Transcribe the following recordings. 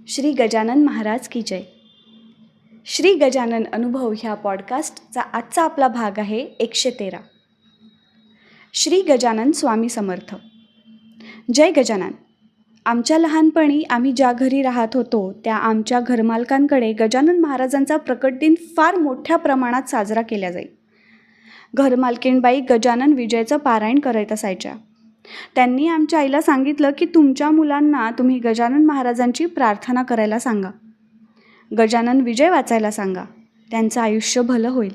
श्री गजानन महाराज की जय. श्री गजानन अनुभव ह्या पॉडकास्टचा आजचा आपला भाग आहे 113. श्री गजानन स्वामी समर्थ. जय गजानन. आमच्या लहानपणी आम्ही ज्या घरी राहत होतो त्या आमच्या घरमालकांकडे गजानन महाराजांचा प्रकट दिन फार मोठ्या प्रमाणात साजरा केला जाई. घरमालकीणबाई गजानन विजयचं पारायण करत असायच्या. त्यांनी आमच्या आईला सांगितलं की तुमच्या मुलांना तुम्ही गजानन महाराजांची प्रार्थना करायला सांगा, गजानन विजय वाचायला सांगा, त्यांचं आयुष्य भलं होईल.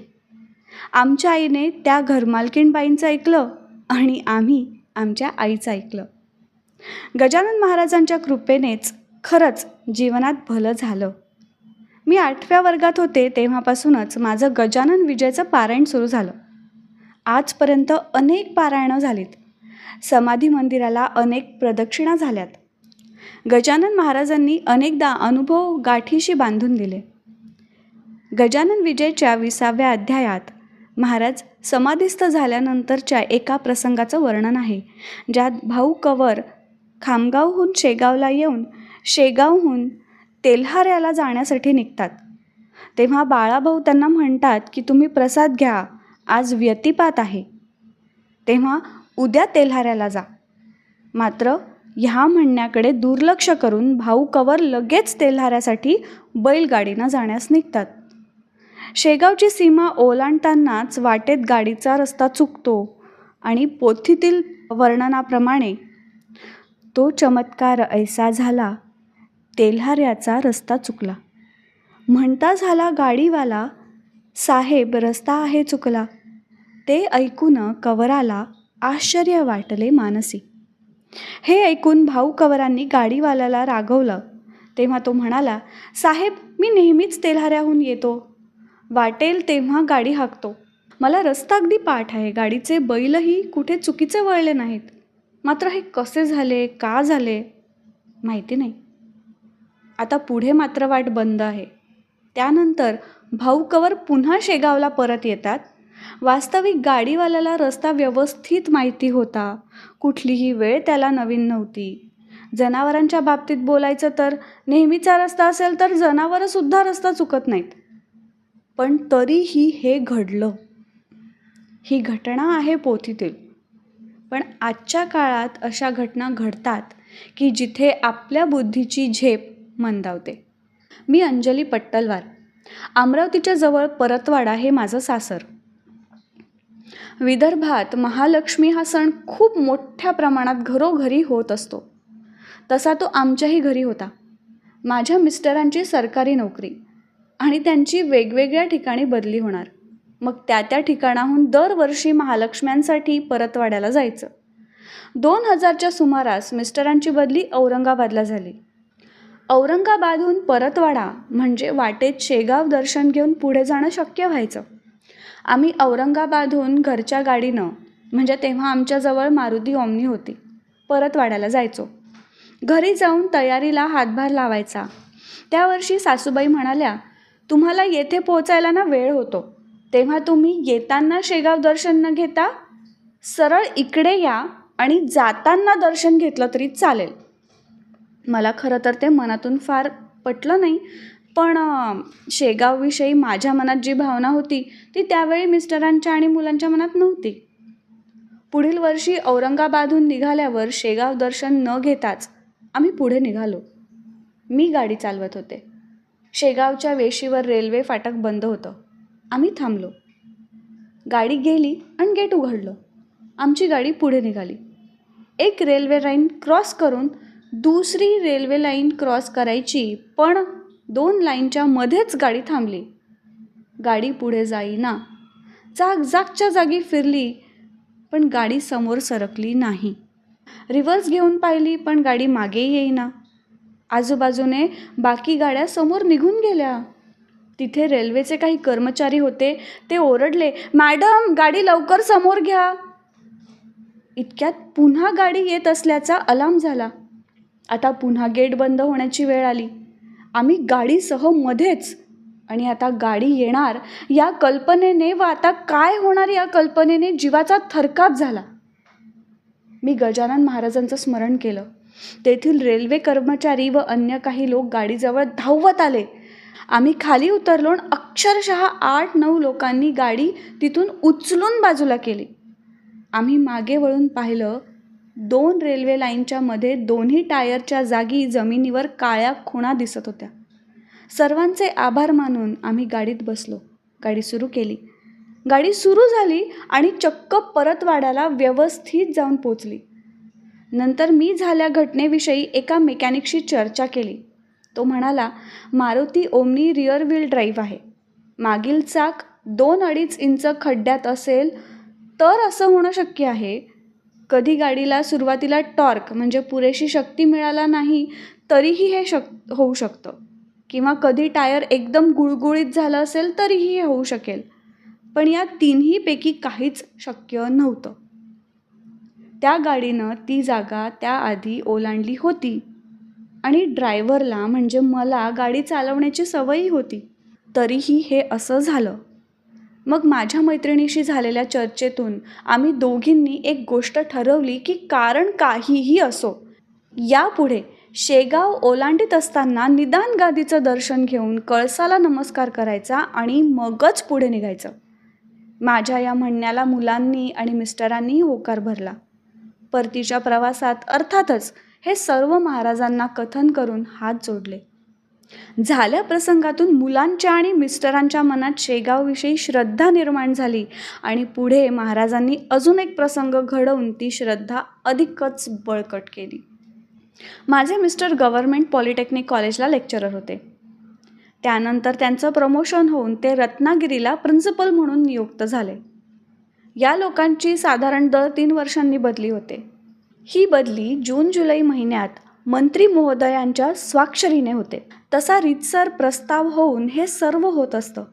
आमच्या आईने त्या घरमालकीणबाईंचं ऐकलं आणि आम्ही आमच्या आईचं ऐकलं. गजानन महाराजांच्या कृपेनेच खरंच जीवनात भलं झालं. मी 8व्या वर्गात होते तेव्हापासूनच माझं गजानन विजयचं पारायण सुरू झालं. आजपर्यंत अनेक पारायणं झालीत. समाधी मंदिराला अनेक प्रदक्षिणा झाल्यात. गजानन महाराजांनी अनेकदा अनुभव गाठीशी बांधून दिले. गजानन विजयच्या 20व्या अध्यायात महाराज समाधीस्थ झाल्यानंतरच्या एका प्रसंगाचं वर्णन आहे, ज्यात भाऊ कवर खामगावहून शेगावला येऊन शेगावहून तेल्हाऱ्याला जाण्यासाठी निघतात. तेव्हा बाळाभाऊ त्यांना म्हणतात की तुम्ही प्रसाद घ्या, आज व्यतिपात आहे, तेव्हा उद्या तेल्हाऱ्याला जा. मात्र ह्या म्हणण्याकडे दुर्लक्ष करून भाऊ कवर लगेच तेल्हाऱ्यासाठी बैलगाडीनं जाण्यास निघतात. शेगावची सीमा ओलांडतानाच वाटेत गाडीचा रस्ता चुकतो आणि पोथीतील वर्णनाप्रमाणे तो चमत्कार ऐसा झाला, तेल्हाऱ्याचा रस्ता चुकला. म्हणता झाला गाडीवाला, साहेब रस्ता आहे चुकला. ते ऐकून कवराला आश्चर्य वाटले मानसी. हे ऐकून भाऊ कवरांनी गाडीवाल्याला रागवलं. तेव्हा तो म्हणाला, साहेब मी नेहमीच तेल्हाऱ्याहून येतो, वाटेल तेव्हा गाडी हाकतो. मला रस्ता अगदी पाठ आहे, गाडीचे बैलही कुठे चुकीचे वळले नाहीत. मात्र हे कसे झाले, का झाले माहिती नाही. आता पुढे मात्र वाट बंद आहे. त्यानंतर भाऊ कवर पुन्हा शेगावला परत येतात. वास्तविक गाडीवाल्याला रस्ता व्यवस्थित माहिती होता, कुठलीही वेळ त्याला नवीन नव्हती. जनावरांच्या बाबतीत बोलायचं तर नेहमीचा रस्ता असेल तर जनावरंसुद्धा रस्ता चुकत नाहीत. पण तरीही हे घडलं. ही घटना आहे पोथीतील. पण आजच्या काळात अशा घटना घडतात की जिथे आपल्या बुद्धीची झेप मंदावते. मी अंजली पट्टलवार. अमरावतीच्या जवळ परतवाडा हे माझं सासर. विदर्भात महालक्ष्मी हा सण खूप मोठ्या प्रमाणात घरोघरी होत असतो. तसा तो आमच्याही घरी होता. माझ्या मिस्टरांची सरकारी नोकरी आणि त्यांची वेगवेगळ्या ठिकाणी बदली होणार. मग त्या ठिकाणाहून दरवर्षी महालक्ष्म्यांसाठी परतवाड्याला जायचं. 2000च्या सुमारास मिस्टरांची बदली औरंगाबादला झाली. औरंगाबादहून परतवाडा म्हणजे वाटेत शेगाव दर्शन घेऊन पुढे जाणं शक्य व्हायचं. आम्ही औरंगाबादहून घरच्या गाडीनं, म्हणजे तेव्हा आमच्याजवळ मारुती ओमनी होती, परतवाड्याला जायचो. घरी जाऊन तयारीला हातभार लावायचा. त्या वर्षी सासूबाई म्हणाल्या, तुम्हाला येथे पोहोचायला ना वेळ होतो, तेव्हा तुम्ही येताना शेगाव दर्शन न घेता सरळ इकडे या आणि जाताना दर्शन घेतलं तरी चालेल. मला खरं तर ते मनातून फार पटलं नाही, पण शेगावविषयी माझ्या मनात जी भावना होती ती त्यावेळी मिस्टरांच्या आणि मुलांच्या मनात नव्हती. पुढील वर्षी औरंगाबादहून निघाल्यावर शेगाव दर्शन न घेताच आम्ही पुढे निघालो. मी गाडी चालवत होते. शेगावच्या वेशीवर रेल्वे फाटक बंद होतं. आम्ही थांबलो. गाडी गेली आणि गेट उघडलं. आमची गाडी पुढे निघाली. एक रेल्वे लाईन क्रॉस करून दुसरी रेल्वे लाईन क्रॉस करायची, पण 2 लाईनच्या मध्येच गाडी थांबली. गाडी पुढे जाईना. जागच्या जागी फिरली, पण गाडी समोर सरकली नाही. रिव्हर्स घेऊन पाहिली, पण गाडी मागे येईना. आजूबाजूने बाकी गाड्या समोर निघून गेल्या. तिथे रेल्वेचे काही कर्मचारी होते. ते ओरडले, मॅडम गाडी लवकर समोर घ्या. इतक्यात पुन्हा गाडी येत असल्याचा अलार्म झाला. आता पुन्हा गेट बंद होण्याची वेळ आली. आम्ही गाडीसह मध्येच, आणि आता गाडी येणार या कल्पनेने व आता काय होणार या कल्पनेने जीवाचा थरकाप झाला. मी गजानन महाराजांचं स्मरण केलं. तेथील रेल्वे कर्मचारी व अन्य काही लोक गाडीजवळ धावत आले. आम्ही खाली उतरलो आणि अक्षरशः 8-9 लोकांनी गाडी तिथून उचलून बाजूला केली. आम्ही मागे वळून पाहिलं. 2 रेल्वे लाईनच्या मध्ये दोन्ही टायरच्या जागी जमिनीवर काळ्या खुणा दिसत होत्या. सर्वांचे आभार मानून आम्ही गाडीत बसलो. गाडी सुरू केली. गाडी सुरू झाली आणि चक्क परतवाड्याला व्यवस्थित जाऊन पोचली. नंतर मी झाल्या घटनेविषयी एका मेकॅनिकशी चर्चा केली. तो म्हणाला, Maruti omni rear wheel drive आहे. मागील चाक 2-2.5 इंच खड्ड्यात असेल तर असं होणं शक्य आहे. कधी गाडीला सुरुवातीला टॉर्क म्हणजे पुरेशी शक्ती मिळाला नाही तरीही हे होऊ शकतं. किंवा कधी टायर एकदम गुळगुळीत झालं असेल तरीही हे होऊ शकेल. पण या तिन्हीपैकी काहीच शक्य नव्हतं. त्या गाडीनं ती जागा त्याआधी ओलांडली होती आणि ड्रायव्हरला म्हणजे मला गाडी चालवण्याची सवयही होती. तरीही हे असं झालं. मग माझ्या मैत्रिणीशी झालेल्या चर्चेतून आम्ही दोघींनी एक गोष्ट ठरवली की कारण काहीही असो, यापुढे शेगाव ओलांडीत असताना निदान गादीचं दर्शन घेऊन कळसाला नमस्कार करायचा आणि मगच पुढे निघायचं. माझ्या या म्हणण्याला मुलांनी आणि मिस्टरांनीही होकार भरला. परतीच्या प्रवासात अर्थातच हे सर्व महाराजांना कथन करून हात जोडले. झाल्या प्रसंगातून मुलांच्या आणि मिस्टरांच्या मनात शेगावविषयी श्रद्धा निर्माण झाली आणि पुढे महाराजांनी अजून एक प्रसंग घडवून ती श्रद्धा अधिकच बळकट केली. माझे मिस्टर गव्हर्नमेंट पॉलिटेक्निक कॉलेजला लेक्चरर होते. त्यानंतर त्यांचं प्रमोशन होऊन ते रत्नागिरीला प्रिन्सिपल म्हणून नियुक्त झाले. या लोकांची साधारण दर 3 वर्षांनी बदली होते. ही बदली जून-जुलै महिन्यात मंत्री महोदयांच्या स्वाक्षरीने होते. तसा रीतसर प्रस्ताव होऊन हे सर्व होत असतं.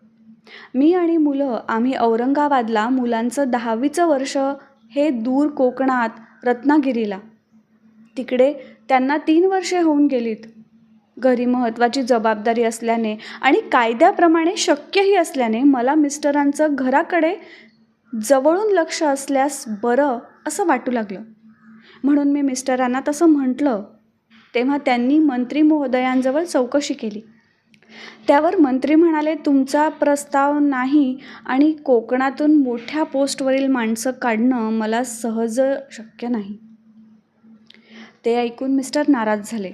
मी आणि मुलं आम्ही औरंगाबादला मुलांचं 10वीचं वर्ष हे दूर कोकणात रत्नागिरीला. तिकडे त्यांना 3 वर्षे होऊन गेलीत. घरी महत्त्वाची जबाबदारी असल्याने आणि कायद्याप्रमाणे शक्यही असल्याने मला मिस्टरांचं घराकडे जवळून लक्ष असल्यास बरं असं वाटू लागलं. म्हणून मी मिस्टरांना तसं म्हटलं. तेव्हा त्यांनी मंत्री महोदयांजवळ चौकशी केली. त्यावर मंत्री म्हणाले, तुमचा प्रस्ताव नाही आणि कोकणातून मोठ्या पोस्टवरील माणसं काढणं मला सहज शक्य नाही. ते ऐकून मिस्टर नाराज झाले.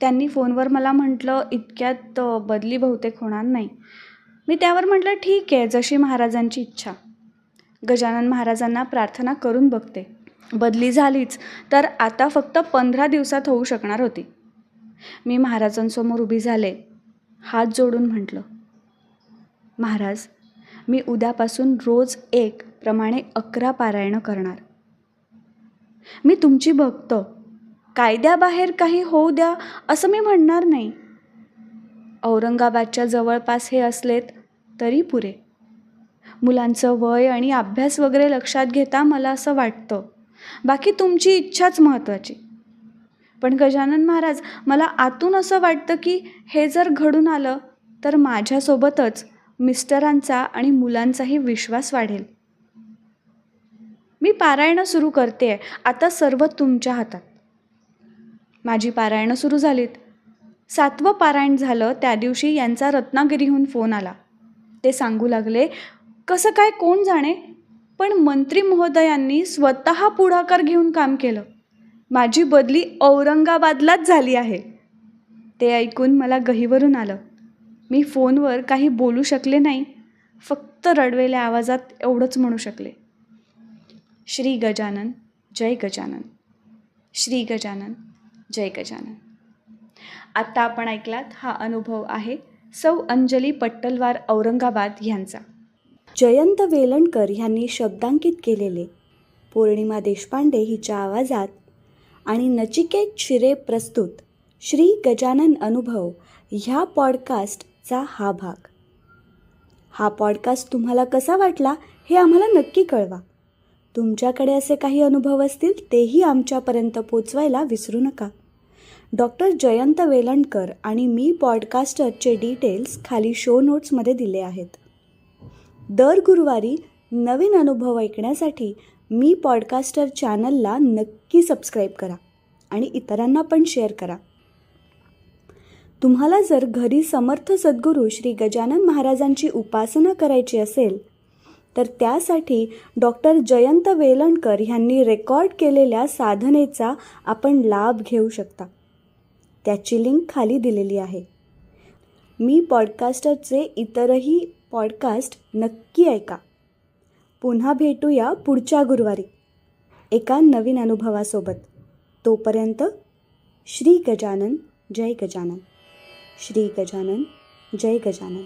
त्यांनी फोनवर मला म्हटलं, इतक्यात बदली बहुतेक होणार नाही. मी त्यावर म्हटलं, ठीक आहे, जशी महाराजांची इच्छा. गजानन महाराजांना प्रार्थना करून बघते. बदली झालीच तर आता फक्त 15 दिवसात होऊ शकणार होती. मी महाराजांसमोर उभी झाले. हात जोडून म्हटलं, महाराज, मी उद्यापासून रोज 1 प्रमाणे 11 पारायणं करणार. मी तुमची भक्त. कायद्याबाहेर काही होऊ द्या असं मी म्हणणार नाही. औरंगाबादच्या जवळपास हे असलेत तरी पुरे. मुलांचं वय आणि अभ्यास वगैरे लक्षात घेता मला असं वाटतं. बाकी तुमची इच्छाच महत्त्वाची. पण गजानन महाराज, मला आतून असं वाटतं की हे जर घडून आलं तर माझ्यासोबतच मिस्टरांचा आणि मुलांचाही विश्वास वाढेल. मी पारायणं सुरू करते. आता सर्व तुमच्या हातात. माझी पारायणं सुरू झालीत. 7वं पारायण झालं त्या दिवशी यांचा रत्नागिरीहून फोन आला. ते सांगू लागले, कसं काय कोण जाणे, पण मंत्री महोदयांनी स्वतः पुढाकार घेऊन काम केलं. माझी बदली औरंगाबादलाच झाली आहे. ते ऐकून मला गहिवरून आलं. मी फोनवर काही बोलू शकले नाही. फक्त रडवेल्या आवाजात एवढंच म्हणू शकले, श्री गजानन जय गजानन, श्री गजानन जय गजानन. आत्ता आपण ऐकलात हा अनुभव आहे सौ अंजली पट्टलवार औरंगाबाद ह्यांचा. जयंत वेलणकर ह्यांनी शब्दांकित केलेले, पौर्णिमा देशपांडे हिच्या आवाजात आणि नचिकेत शिरे प्रस्तुत श्री गजानन अनुभव ह्या पॉडकास्टचा हा भाग. हा पॉडकास्ट तुम्हाला कसा वाटला हे आम्हाला नक्की कळवा. तुमच्याकडे असे काही अनुभव असतील तेही आमच्यापर्यंत पोचवायला विसरू नका. डॉक्टर जयंत वेलणकर आणि मी पॉडकास्टरचे डिटेल्स खाली शो नोट्समध्ये दिले आहेत. दर गुरुवारी नवीन अनुभव ऐकण्यासाठी मी पॉडकास्टर चॅनलला नक्की सबस्क्राईब करा आणि इतरांना पण शेअर करा. तुम्हाला जर घरी समर्थ सद्गुरू श्री गजानन महाराजांची उपासना करायची असेल तर त्यासाठी डॉक्टर जयंत वेलणकर ह्यांनी रेकॉर्ड केलेल्या साधनेचा आपण लाभ घेऊ शकता. त्याची लिंक खाली दिलेली आहे. मी पॉडकास्टरचे इतरही पॉडकास्ट नक्की ऐका. पुन्हा भेटूया पुढच्या गुरुवारी एका नवीन अनुभवासोबत. तोपर्यंत श्री गजानन जय गजानन. श्री गजानन जय गजानन.